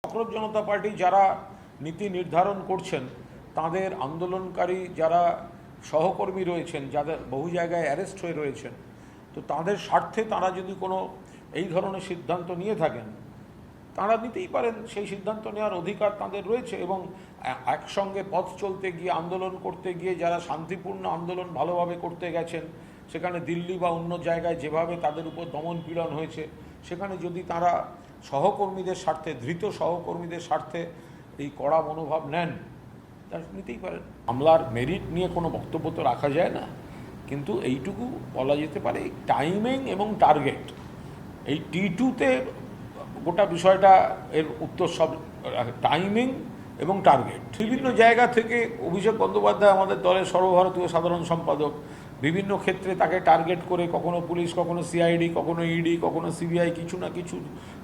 আক্রোশ জনতা পার্টি যারা নীতি নির্ধারণ করছেন, তাদের আন্দোলনকারী যারা সহকর্মী রয়েছেন, যাদের বহু জায়গায় অ্যারেস্ট হয়ে রয়েছেন, তো তাদের স্বার্থে তারা যদি কোনো এই ধরনের সিদ্ধান্ত নিয়ে থাকেন, তারা নিতেই পারেন। সেই সিদ্ধান্ত নেওয়ার অধিকার তাদের রয়েছে। এবং একসঙ্গে পথ চলতে গিয়ে, আন্দোলন করতে গিয়ে যারা শান্তিপূর্ণ আন্দোলন ভালোভাবে করতে গেছেন, সেখানে দিল্লি বা অন্য জায়গায় যেভাবে তাদের উপর দমন পীড়ন হয়েছে, সেখানে যদি তারা সহকর্মীদের স্বার্থে, ধৃত সহকর্মীদের স্বার্থে এই কড়া মনোভাব নেন, তা নিতেই পারেন। মামলার মেরিট নিয়ে কোনো বক্তব্য তো রাখা যায় না, কিন্তু এইটুকু বলা যেতে পারে টাইমিং এবং টার্গেট, এই T2-তে গোটা বিষয়টা এর উত্তর সব টাইমিং এবং টার্গেট। বিভিন্ন জায়গা থেকে অভিষেক বন্দ্যোপাধ্যায় আমাদের দলের সর্বভারতীয় সাধারণ সম্পাদক, বিভিন্ন ক্ষেত্রে তাকে টার্গেট করে কখনো পুলিশ, কখনো সিআইডি, কখনো ইডি, কখনো সিবিআই, কিছু না কিছু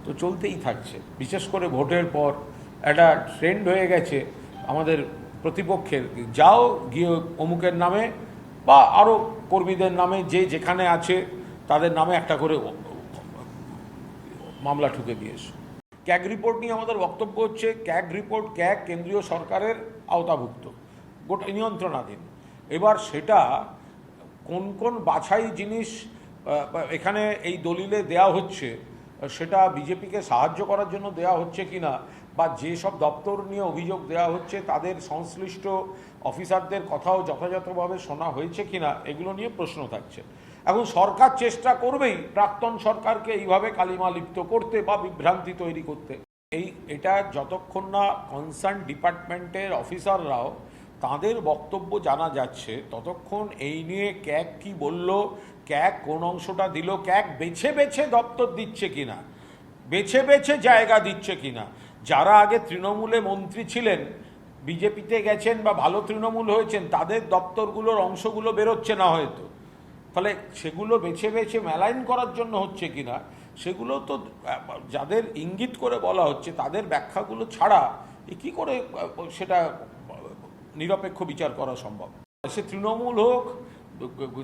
তো চলতেই থাকছে। বিশেষ করে ভোটের পর একটা ট্রেন্ড হয়ে গেছে আমাদের প্রতিপক্ষের, যাও গিয়ে অমুকের নামে বা আরও কর্মীদের নামে, যে যেখানে আছে তাদের নামে একটা করে মামলা ঠুকে দিয়েছে। ক্যাগ রিপোর্ট নিয়ে আমাদের বক্তব্য হচ্ছে, ক্যাগ রিপোর্ট, ক্যাগ কেন্দ্রীয় সরকারের আওতাভুক্ত, গোটা নিয়ন্ত্রণাধীন। এবার সেটা কোন কোন বাছাই জিনিস এখানে এই দলিলে দেয়া হচ্ছে, সেটা বিজেপিকে সাহায্য করার জন্য দেয়া হচ্ছে কিনা, বা যেসব দপ্তর নিয়ে অভিযোগ দেওয়া হচ্ছে তাদের সংশ্লিষ্ট অফিসারদের কথাও যথাযথভাবে শোনা হয়েছে কিনা, এগুলো নিয়ে প্রশ্ন থাকছে। এখন সরকার চেষ্টা করবেই প্রাক্তন সরকারকে এইভাবে কালিমা লিপ্ত করতে বা বিভ্রান্তি তৈরি করতে। এটা যতক্ষণ না কনসার্ন ডিপার্টমেন্টের অফিসাররাও তাদের বক্তব্য জানা যাচ্ছে, ততক্ষণ এই নিয়ে ক্যাগ কি বলল, ক্যাগ কোন অংশটা দিল, ক্যাগ বেছে বেছে দপ্তর দিচ্ছে কিনা, বেছে বেছে জায়গা দিচ্ছে কিনা। যারা আগে তৃণমূলে মন্ত্রী ছিলেন, বিজেপিতে গেছেন বা ভালো তৃণমূল হয়েছেন, তাদের দপ্তরগুলোর অংশগুলো বেরোচ্ছে না হয়তো, ফলে সেগুলো বেছে বেছে মেলাইন করার জন্য হচ্ছে কিনা, সেগুলো তো যাদের ইঙ্গিত করে বলা হচ্ছে তাদের ব্যাখ্যাগুলো ছাড়া কি করে সেটা নিরপেক্ষ বিচার করা সম্ভব। সে তৃণমূল হোক,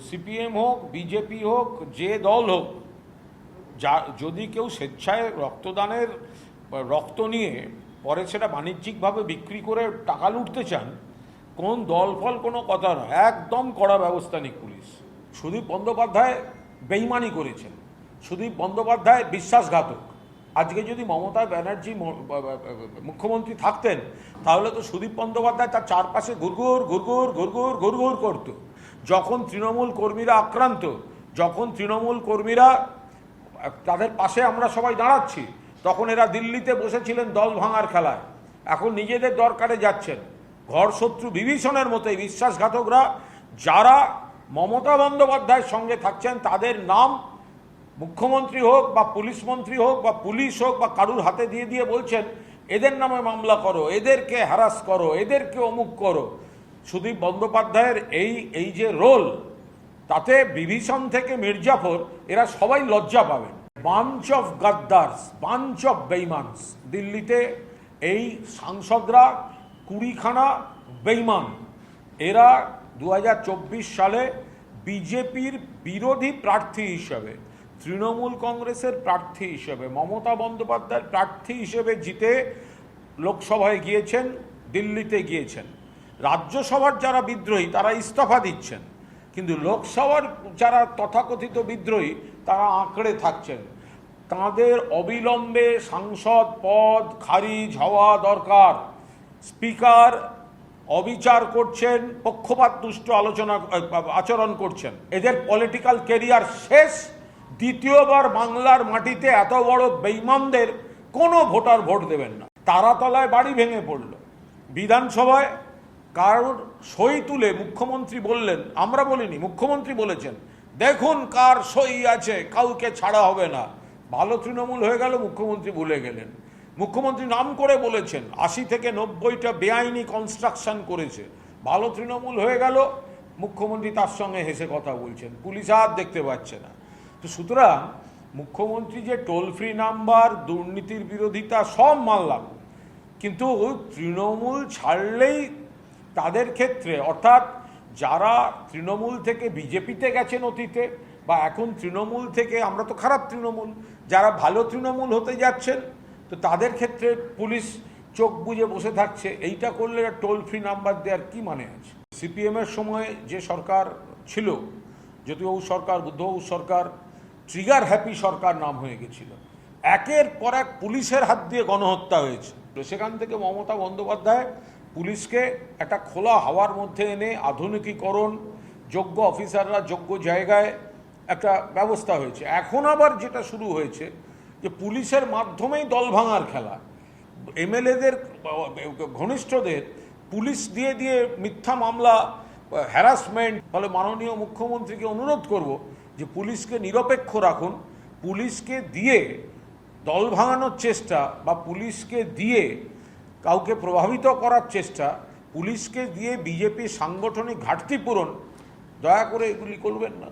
সিপিএম হোক, বিজেপি হোক, যে দল হোক, যা যদি কেউ স্বেচ্ছায় রক্তদানের রক্ত নিয়ে পরে সেটা বাণিজ্যিকভাবে বিক্রি করে টাকা লুটতে চান, কোন দল ফল কোনো কথা নয়, একদম কড়া ব্যবস্থা নিক পুলিশ। সুদীপ বন্দ্যোপাধ্যায় বেইমানি করেছেন, সুদীপ বন্দ্যোপাধ্যায় বিশ্বাসঘাতক। আজকে যদি মমতা ব্যানার্জি মুখ্যমন্ত্রী থাকতেন, তাহলে তো সুদীপ বন্দ্যোপাধ্যায় তার চারপাশে ঘুরঘুর ঘুরঘুর ঘুরঘুর ঘুরঘুর করত। যখন তৃণমূল কর্মীরা আক্রান্ত, যখন তৃণমূল কর্মীরা তাদের পাশে আমরা সবাই দাঁড়াচ্ছি, তখন এরা দিল্লিতে বসেছিলেন দল ভাঙার খেলায়। এখন নিজেদের দরকারে যাচ্ছেন। ঘর শত্রু বিভীষণের মতো এই বিশ্বাসঘাতকরা যারা মমতা বন্দ্যোপাধ্যায়ের সঙ্গে থাকছেন, তাদের নাম মুখ্যমন্ত্রী হোক বা পুলিশ মন্ত্রী হোক বা পুলিশ হোক বা কারুর হাতে দিয়ে দিয়ে বলছেন এদের নামে মামলা করো, এদেরকে হ্যারাস করো, এদেরকে অমুক করো। সুদীপ বন্দ্যোপাধ্যায়ের এই যে রোল, তাতে বিভীষণ থেকে মির্জাফর এরা সবাই লজ্জা পাবেন। বাঞ্চ অফ গাদ্দার্স, বাঞ্চ অফ বেইমানস। দিল্লিতে এই সাংসদরা 20খানা বেইমান। এরা 2024 সালে বিজেপির বিরোধী প্রার্থী হিসেবে, তৃণমূল কংগ্রেসের প্রার্থী হিসেবে, মমতা বন্দ্যোপাধ্যায়ের প্রার্থী হিসেবে জিতে লোকসভায় গিয়েছেন, দিল্লিতে গিয়েছেন। রাজ্যসভার যারা বিদ্রোহী তারা ইস্তফা দিচ্ছেন, কিন্তু লোকসভার যারা তথাকথিত বিদ্রোহী তারা আঁকড়ে থাকছেন। তাদের অবিলম্বে সাংসদ পদ খারিজ হওয়া দরকার। স্পিকার অবিচার করছেন, পক্ষপাত দুষ্ট আচরণ করছেন। এদের পলিটিক্যাল কেরিয়ার শেষ। দ্বিতীয়বার বাংলার মাটিতে এত বড় বেইমানদের কোনো ভোটার ভোট দেবেন না। তারাতলায় বাড়ি ভেঙে পড়ল, বিধানসভায় কারোর সই তুলে মুখ্যমন্ত্রী বললেন, আমরা বলিনি, মুখ্যমন্ত্রী বলেছেন দেখুন কার সই আছে, কাউকে ছাড়া হবে না। ভালো তৃণমূল হয়ে গেল, মুখ্যমন্ত্রী ভুলে গেলেন। মুখ্যমন্ত্রী নাম করে বলেছেন 80 থেকে 90টা বেআইনি কনস্ট্রাকশন করেছে। ভালো তৃণমূল হয়ে গেল, মুখ্যমন্ত্রী তার সঙ্গে হেসে কথা বলছেন, পুলিশ আর দেখতে পাচ্ছে না। তো সুতরাং মুখ্যমন্ত্রী যে টোল ফ্রি নাম্বার, দুর্নীতির বিরোধিতা সব মানলাম, কিন্তু তৃণমূল ছাড়লেই তাদের ক্ষেত্রে, অর্থাৎ যারা তৃণমূল থেকে বিজেপিতে গেছেন অতীতে, বা এখন তৃণমূল থেকে, আমরা তো খারাপ তৃণমূল, যারা ভালো তৃণমূল হতে যাচ্ছেন, তো তাদের ক্ষেত্রে পুলিশ চোখ বুজে বসে থাকছে। এইটা করলে টোল ফ্রি নাম্বার দেওয়ার কি মানে আছে? সিপিএমের সময় যে সরকার ছিল, জ্যোতিবাবু সরকার, বুদ্ধবাবু সরকার, ট্রিগার হ্যাপি সরকার নাম হয়ে গেছিল। একের পর এক পুলিশের হাত দিয়ে গণহত্যা হয়েছে। সেখান থেকে মমতা বন্দ্যোপাধ্যায় পুলিশকে একটা খোলা হাওয়ার মধ্যে এনে আধুনিকীকরণ, যোগ্য অফিসাররা যোগ্য জায়গায় একটা ব্যবস্থা হয়েছে। এখন আবার যেটা শুরু হয়েছে যে পুলিশের মাধ্যমেই দল ভাঙার খেলা, এমএলএদের ঘনিষ্ঠদের পুলিশ দিয়ে দিয়ে মিথ্যা মামলা, হ্যারাসমেন্ট। ফলে মাননীয় মুখ্যমন্ত্রীকে অনুরোধ করব যে পুলিশকে নিরপেক্ষ রাখুন। পুলিশকে দিয়ে দল ভাঙানোর চেষ্টা বা পুলিশকে দিয়ে কাউকে প্রভাবিত করার চেষ্টা, পুলিশকে দিয়ে বিজেপির সাংগঠনিক ঘাটতি পূরণ, দয়া করে এগুলি করবেন না।